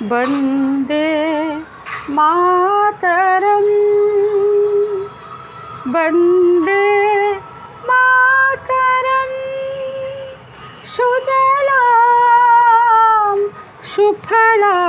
वंदे मातरम वंदे मातरम सुजलाम सुफलाम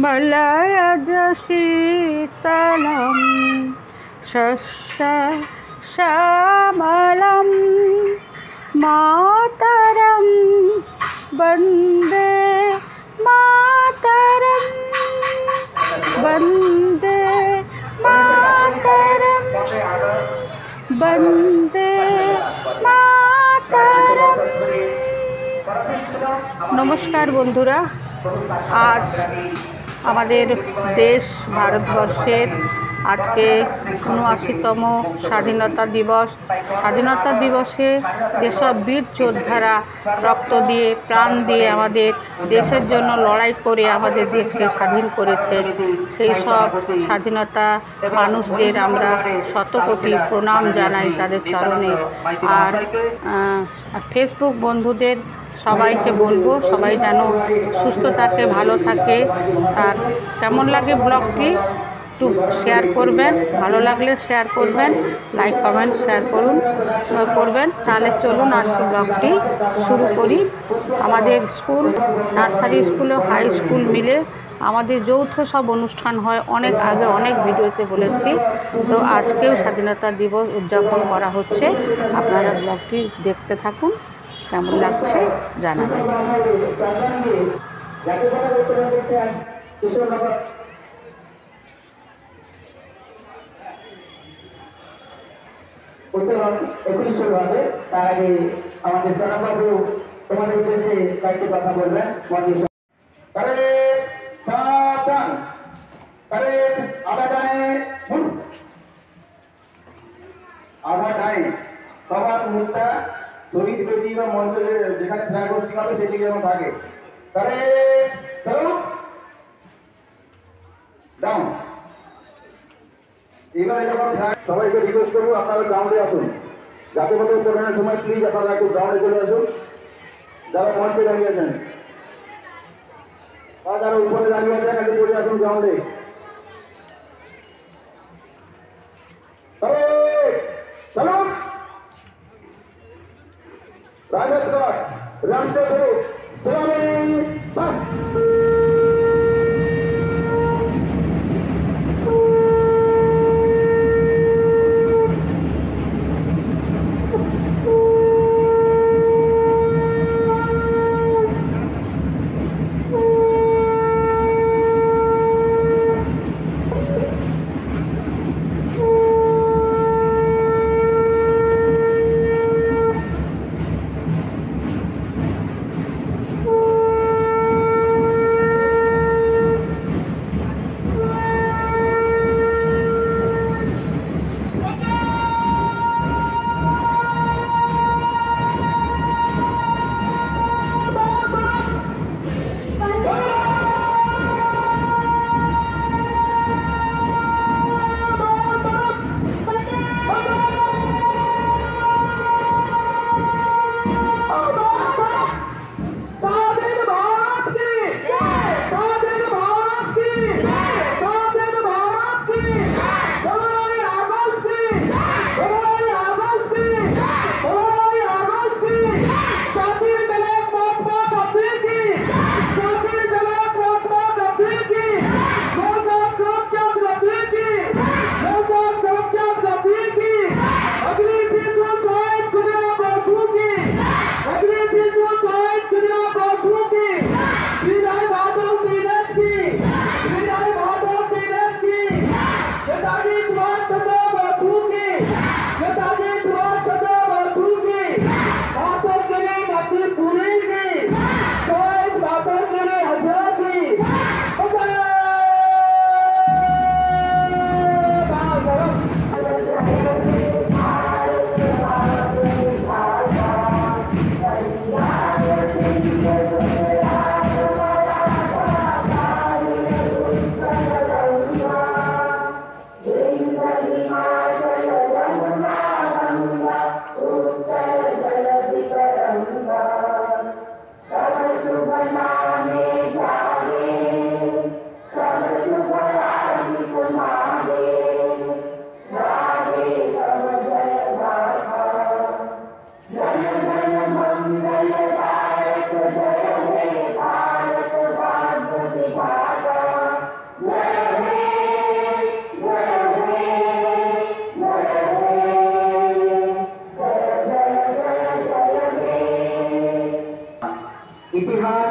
मलयज शीतलम शस्य श्यामलम मातरम वंदे मातरम वंदे मातरम वंदे मातरम। नमस्कार बंधुरा, आज আমাদের দেশ ভারতবর্ষের আজকে ৭৯তম স্বাধীনতা দিবস। স্বাধীনতা দিবসে যেসব বীর যোদ্ধারা রক্ত দিয়ে প্রাণ দিয়ে আমাদের দেশের জন্য লড়াই করে আমাদের দেশকে স্বাধীন করেছে, সেই সব স্বাধীনতা মানুষদের আমরা শতকোটি প্রণাম জানাই তাদের চরণে। আর ফেসবুক বন্ধুদের সবাইকে বলবো, সবাই যেন সুস্থ থাকে, ভালো থাকে। আর কেমন লাগে ব্লগটি একটু শেয়ার করবেন, ভালো লাগলে শেয়ার করবেন, লাইক কমেন্ট শেয়ার করবেন। তাহলে চলুন আজকে ব্লগটি শুরু করি। আমাদের school, nursery school, high school মিলে আমাদের যৌথ সব অনুষ্ঠান হয়, অনেক আগে অনেক ভিডিওতে বলেছি। তো আজকেও স্বাধীনতা দিবস উদযাপন করা হচ্ছে। আপনারা ব্লগটি দেখতে থাকুন, কেমন লাগছে জানাবেন। এখনই শুরু হবে। তার আগে আমাদের প্রণববাবু তোমাদের উদ্দেশ্যে কয়েকটি কথা বলবেন। আধা টাইম সবার মুখটা শহীদ বেদি বা মঞ্চ যেখানে ফ্ল্যাগ হোস্টিং হবে সেদিকে যেমন থাকে। এবারে যখন সবাইকে রিকোয়েস্ট করবো আপনারা গ্রাউন্ডে আসুন, যাতে মতো করোনার সময় প্লিজ আপনারা একটু গ্রাউন্ডে চলে আসুন। যারা মঞ্চে দাঁড়িয়ে আছেন বা যারা উপরে দাঁড়িয়ে আছেন একটু চলে আসুন গ্রাউন্ডে। রাজস্থান রাষ্ট্রপতি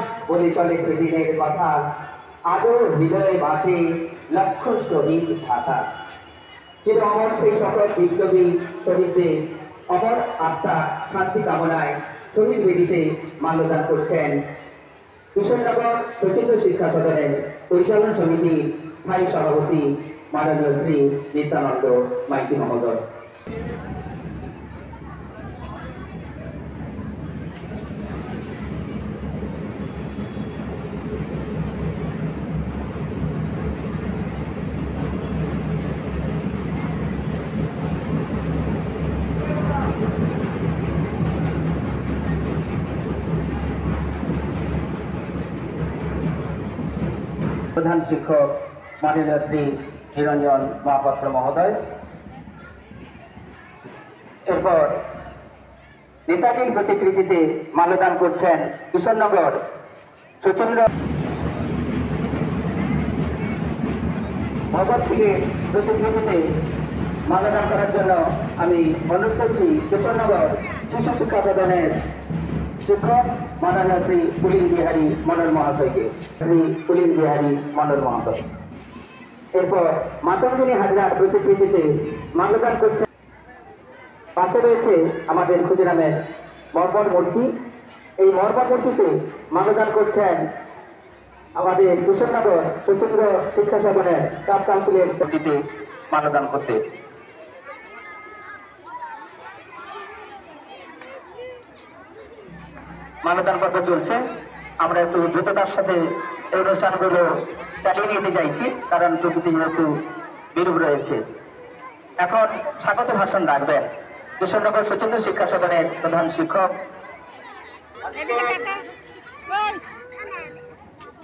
ইতিহাস বলে চলে সেদিনের কথা, আজও হৃদয়ে বাঁচে লক্ষ শহীদ ঢাকা। চির অমর সেই সকল বিপ্লবী শহীদদের অমর আত্মা শান্তি কামনায় শহীদ বেদিতে মাল্যদান করছেন কিশোরনগর সচিত্র শিক্ষা সদনের পরিচালন সমিতির স্থায়ী সভাপতি মাননীয় শ্রী নিত্যানন্দ মাইতি মহোদয়। প্রধান শিক্ষক মাননীয় শ্রী নিরঞ্জন মহাপাত্র মহোদয়। এরপর নেতাজির প্রতিকৃতিতে মাল্যদান করছেন কিশোরনগর সচিন্দ্র ভগৎ সিংয়ের প্রতিকৃতিতে মাল্যদান করার জন্য আমি অনুরোধ করছি কিশোরনগর শিশু শিক্ষা সদনের শিক্ষক মাননীয় শ্রী পুলিন বিহারী মনোর মহাশয়কে, শ্রী পুলিন বিহারী মনোর মহাশয়। এরপর মাতঙ্গিনী হাজরার প্রতিকৃতিতে মাল্যদান করছেন। পাশে রয়েছে আমাদের ক্ষুদিরামের মর্মর মূর্তি। এই মর্মর মূর্তিতে মাল্যদান করছেন আমাদের কিশোরনগর সচিন্দ্র শিক্ষা সদনের স্টাফ কাউন্সিলের মূর্তিতে মাল্যদান করতে। মাল্যদান পর্ব চলছে। আমরা একটু দ্রুততার সাথে এই অনুষ্ঠানগুলো চালিয়ে নিতে চাইছি, কারণ প্রকৃতি যেহেতু বিরূপ রয়েছে। এখন স্বাগত ভাষণ রাখবেন কিশোরনগর সচিন্দ্র শিক্ষা সদনের প্রধান শিক্ষক,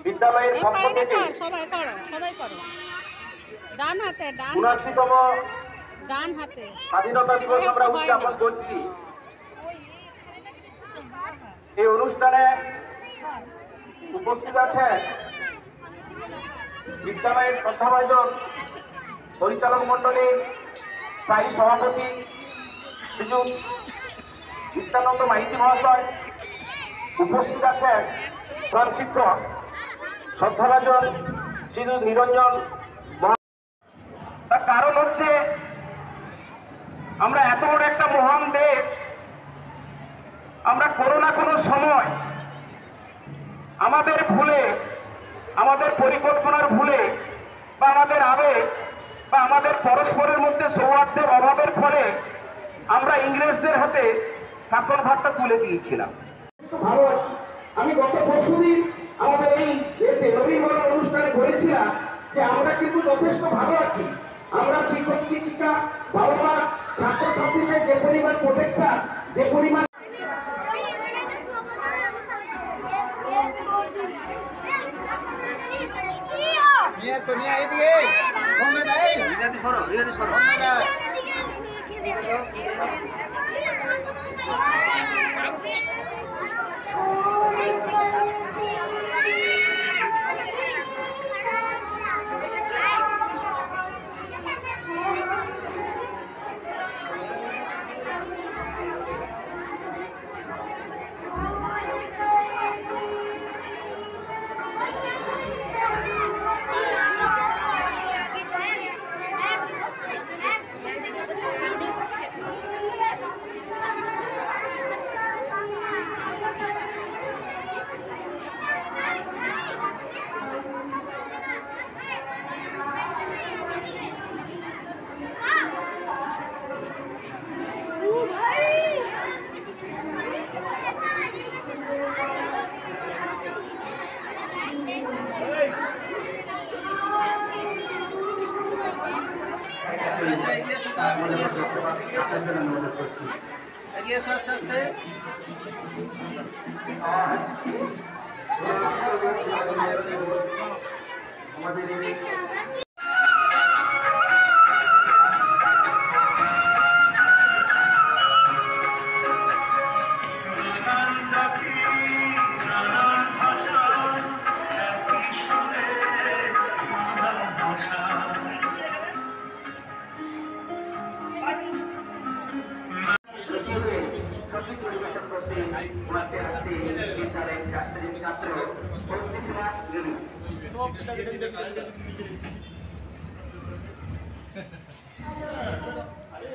বিদ্যালয়ের পক্ষ থেকে ৭৯তম স্বাধীনতা দিবস আমরা উদযাপন করছি। এই অনুষ্ঠানে উপস্থিত আছেন বিদ্যালয়ের শ্রদ্ধাভাজন পরিচালক মন্ডলীর স্থায়ী সভাপতি শ্রীযুক্ত নিত্যানন্দ মাইতি মহাশয়। উপস্থিত আছেন প্রধান শিক্ষক শ্রদ্ধাভাজন শ্রীযুক্ত নিরঞ্জন। তার কারণ হচ্ছে আমরা এত বড় একটা মহান দেশ, আমরা কোনো না কোনো সময় আমাদের ভুলে, আমাদের পরিকল্পনার ভুলে বা আমাদের আবেগ বা আমাদের পরস্পরের মধ্যে সৌহার্দ্যের অভাবের ফলে আমরা ইংরেজদের হাতে শাসনভারটা তুলে দিয়েছিলাম। ভালো আছি। আমি গত পরশুদিন আমাদের এই নবীনবরণ অনুষ্ঠানে বলেছিলাম যে আমরা কিন্তু যথেষ্ট ভালো আছি। আমরা শিক্ষক শিক্ষিকা, বাবা মা, ছাত্রছাত্রীদের যে পরিমাণ প্রোটেকশন, যে পরিমাণ সোনিয়া এদিকে গঙ্গা যাই রিলাতি সরো গঙ্গা যাই। এগিয়ে এসো আস্তে আস্তে। সঠিক পরিবেশন করতে ওনাকে আসতে বিদ্যালয়ের ছাত্র প্রতিভা গেলু আরে